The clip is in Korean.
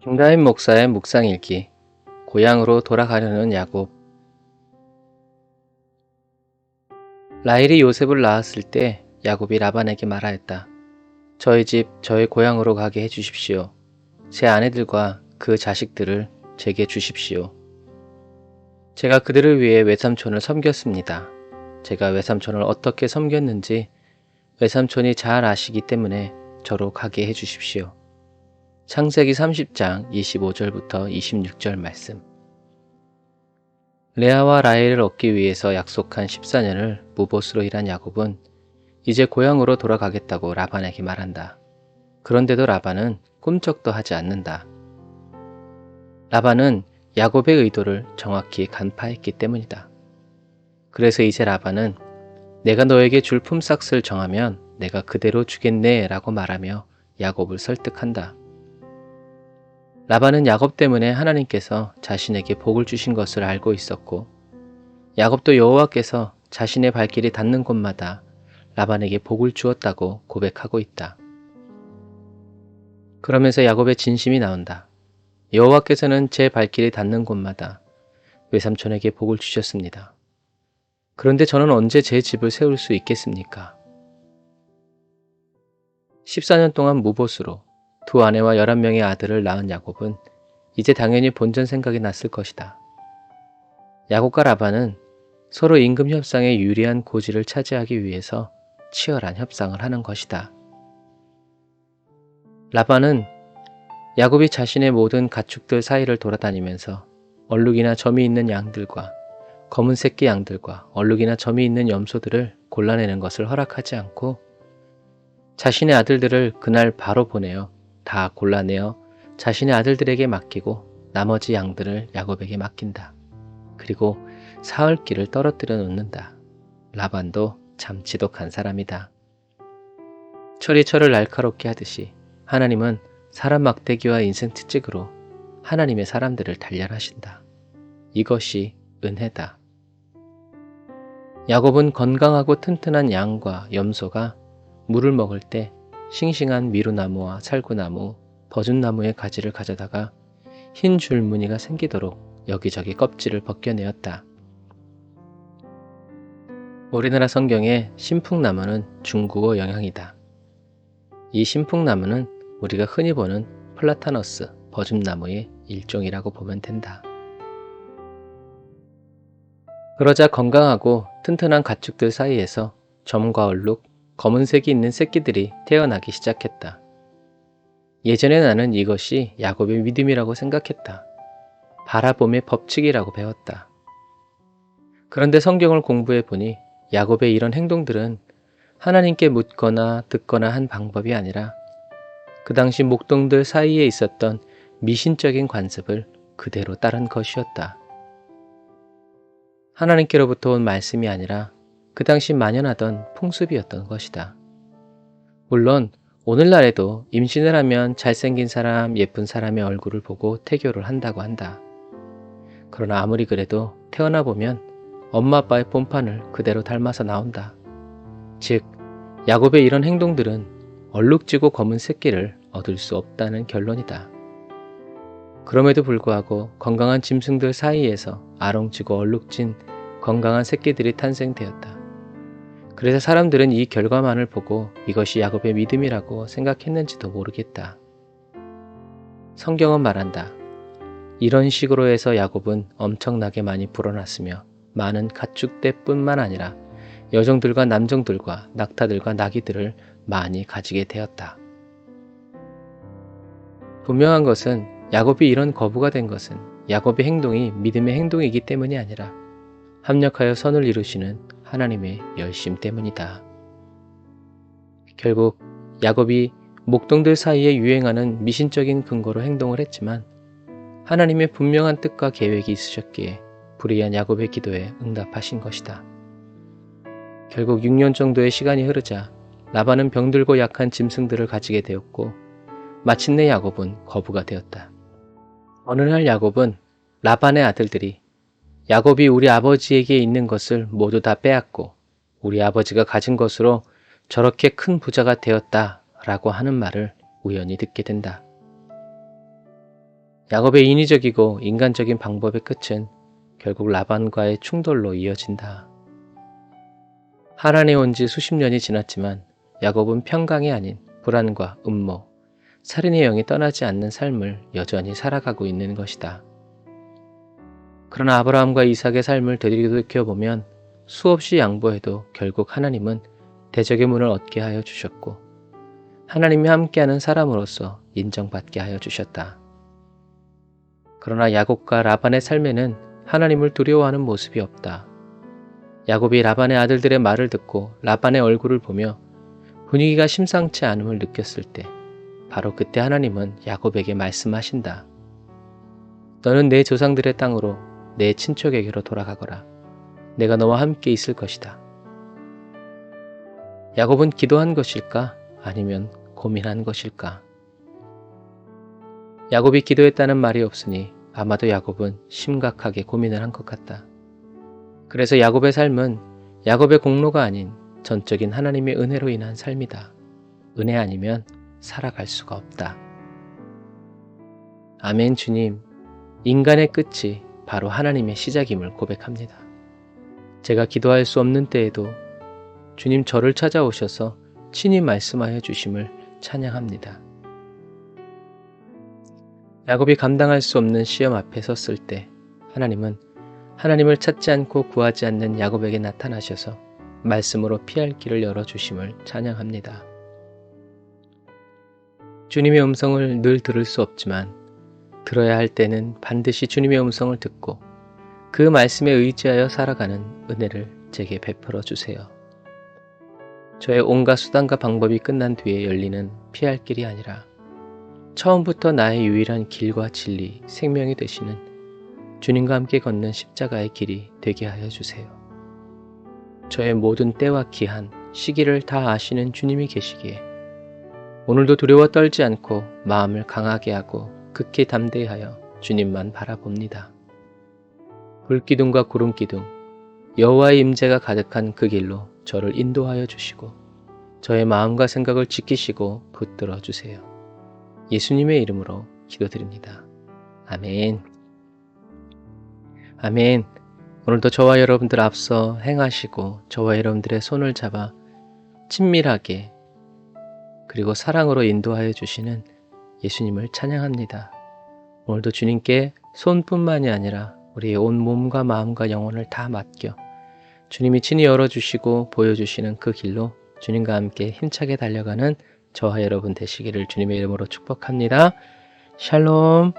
김가인 목사의 묵상일기. 고향으로 돌아가려는 야곱. 라헬이 요셉을 낳았을 때 야곱이 라반에게 말하였다. 저희 집, 저희 고향으로 가게 해주십시오. 제 아내들과 그 자식들을 제게 주십시오. 제가 그들을 위해 외삼촌을 섬겼습니다. 제가 외삼촌을 어떻게 섬겼는지 외삼촌이 잘 아시기 때문에 저로 가게 해주십시오. 창세기 30장 25절부터 26절 말씀. 레아와 라헬을 얻기 위해서 약속한 14년을 무보스로 일한 야곱은 이제 고향으로 돌아가겠다고 라반에게 말한다. 그런데도 라반은 꿈쩍도 하지 않는다. 라반은 야곱의 의도를 정확히 간파했기 때문이다. 그래서 이제 라반은 내가 너에게 줄 품삯을 정하면 내가 그대로 주겠네 라고 말하며 야곱을 설득한다. 라반은 야곱 때문에 하나님께서 자신에게 복을 주신 것을 알고 있었고 야곱도 여호와께서 자신의 발길이 닿는 곳마다 라반에게 복을 주었다고 고백하고 있다. 그러면서 야곱의 진심이 나온다. 여호와께서는 제 발길이 닿는 곳마다 외삼촌에게 복을 주셨습니다. 그런데 저는 언제 제 집을 세울 수 있겠습니까? 14년 동안 무보수로 두 아내와 11명의 아들을 낳은 야곱은 이제 당연히 본전 생각이 났을 것이다. 야곱과 라반은 서로 임금 협상에 유리한 고지를 차지하기 위해서 치열한 협상을 하는 것이다. 라반은 야곱이 자신의 모든 가축들 사이를 돌아다니면서 얼룩이나 점이 있는 양들과 검은 새끼 양들과 얼룩이나 점이 있는 염소들을 골라내는 것을 허락하지 않고 자신의 아들들을 그날 바로 보내어 다 골라내어 자신의 아들들에게 맡기고 나머지 양들을 야곱에게 맡긴다. 그리고 사흘길을 떨어뜨려 놓는다. 라반도 참 지독한 사람이다. 철이 철을 날카롭게 하듯이 하나님은 사람 막대기와 인생 채찍으로 하나님의 사람들을 단련하신다. 이것이 은혜다. 야곱은 건강하고 튼튼한 양과 염소가 물을 먹을 때 싱싱한 미루나무와 살구나무, 버준나무의 가지를 가져다가 흰 줄무늬가 생기도록 여기저기 껍질을 벗겨내었다. 우리나라 성경의 신풍나무는 중국어 영향이다. 이 신풍나무는 우리가 흔히 보는 플라타너스, 버준나무의 일종이라고 보면 된다. 그러자 건강하고 튼튼한 가축들 사이에서 점과 얼룩, 검은색이 있는 새끼들이 태어나기 시작했다. 예전에 나는 이것이 야곱의 믿음이라고 생각했다. 바라봄의 법칙이라고 배웠다. 그런데 성경을 공부해 보니 야곱의 이런 행동들은 하나님께 묻거나 듣거나 한 방법이 아니라 그 당시 목동들 사이에 있었던 미신적인 관습을 그대로 따른 것이었다. 하나님께로부터 온 말씀이 아니라 그 당시 만연하던 풍습이었던 것이다. 물론 오늘날에도 임신을 하면 잘생긴 사람, 예쁜 사람의 얼굴을 보고 태교를 한다고 한다. 그러나 아무리 그래도 태어나 보면 엄마 아빠의 본판을 그대로 닮아서 나온다. 즉, 야곱의 이런 행동들은 얼룩지고 검은 새끼를 얻을 수 없다는 결론이다. 그럼에도 불구하고 건강한 짐승들 사이에서 아롱지고 얼룩진 건강한 새끼들이 탄생되었다. 그래서 사람들은 이 결과만을 보고 이것이 야곱의 믿음이라고 생각했는지도 모르겠다. 성경은 말한다. 이런 식으로 해서 야곱은 엄청나게 많이 불어났으며 많은 가축대뿐만 아니라 여종들과 남종들과 낙타들과 나귀들을 많이 가지게 되었다. 분명한 것은 야곱이 이런 거부가 된 것은 야곱의 행동이 믿음의 행동이기 때문이 아니라 합력하여 선을 이루시는 하나님의 열심 때문이다. 결국 야곱이 목동들 사이에 유행하는 미신적인 근거로 행동을 했지만 하나님의 분명한 뜻과 계획이 있으셨기에 불의한 야곱의 기도에 응답하신 것이다. 결국 6년 정도의 시간이 흐르자 라반은 병들고 약한 짐승들을 가지게 되었고 마침내 야곱은 거부가 되었다. 어느 날 야곱은 라반의 아들들이 야곱이 우리 아버지에게 있는 것을 모두 다 빼앗고 우리 아버지가 가진 것으로 저렇게 큰 부자가 되었다 라고 하는 말을 우연히 듣게 된다. 야곱의 인위적이고 인간적인 방법의 끝은 결국 라반과의 충돌로 이어진다. 하란에 온 지 수십 년이 지났지만 야곱은 평강이 아닌 불안과 음모, 살인의 영이 떠나지 않는 삶을 여전히 살아가고 있는 것이다. 그러나 아브라함과 이삭의 삶을 되돌이켜보면 수없이 양보해도 결국 하나님은 대적의 문을 얻게 하여 주셨고 하나님이 함께하는 사람으로서 인정받게 하여 주셨다. 그러나 야곱과 라반의 삶에는 하나님을 두려워하는 모습이 없다. 야곱이 라반의 아들들의 말을 듣고 라반의 얼굴을 보며 분위기가 심상치 않음을 느꼈을 때 바로 그때 하나님은 야곱에게 말씀하신다. 너는 내 조상들의 땅으로 내 친척에게로 돌아가거라. 내가 너와 함께 있을 것이다. 야곱은 기도한 것일까? 아니면 고민한 것일까? 야곱이 기도했다는 말이 없으니 아마도 야곱은 심각하게 고민을 한 것 같다. 그래서 야곱의 삶은 야곱의 공로가 아닌 전적인 하나님의 은혜로 인한 삶이다. 은혜 아니면 살아갈 수가 없다. 아멘. 주님, 인간의 끝이 바로 하나님의 시작임을 고백합니다. 제가 기도할 수 없는 때에도 주님 저를 찾아오셔서 친히 말씀하여 주심을 찬양합니다. 야곱이 감당할 수 없는 시험 앞에 섰을 때 하나님은 하나님을 찾지 않고 구하지 않는 야곱에게 나타나셔서 말씀으로 피할 길을 열어주심을 찬양합니다. 주님의 음성을 늘 들을 수 없지만 들어야 할 때는 반드시 주님의 음성을 듣고 그 말씀에 의지하여 살아가는 은혜를 제게 베풀어 주세요. 저의 온갖 수단과 방법이 끝난 뒤에 열리는 피할 길이 아니라 처음부터 나의 유일한 길과 진리, 생명이 되시는 주님과 함께 걷는 십자가의 길이 되게 하여 주세요. 저의 모든 때와 기한, 시기를 다 아시는 주님이 계시기에 오늘도 두려워 떨지 않고 마음을 강하게 하고 극히 담대하여 주님만 바라봅니다. 불기둥과 구름기둥, 여호와의 임재가 가득한 그 길로 저를 인도하여 주시고 저의 마음과 생각을 지키시고 붙들어 주세요. 예수님의 이름으로 기도드립니다. 아멘. 아멘. 오늘도 저와 여러분들 앞서 행하시고 저와 여러분들의 손을 잡아 친밀하게 그리고 사랑으로 인도하여 주시는 예수님을 찬양합니다. 오늘도 주님께 손뿐만이 아니라 우리의 온 몸과 마음과 영혼을 다 맡겨 주님이 친히 열어주시고 보여주시는 그 길로 주님과 함께 힘차게 달려가는 저와 여러분 되시기를 주님의 이름으로 축복합니다. 샬롬.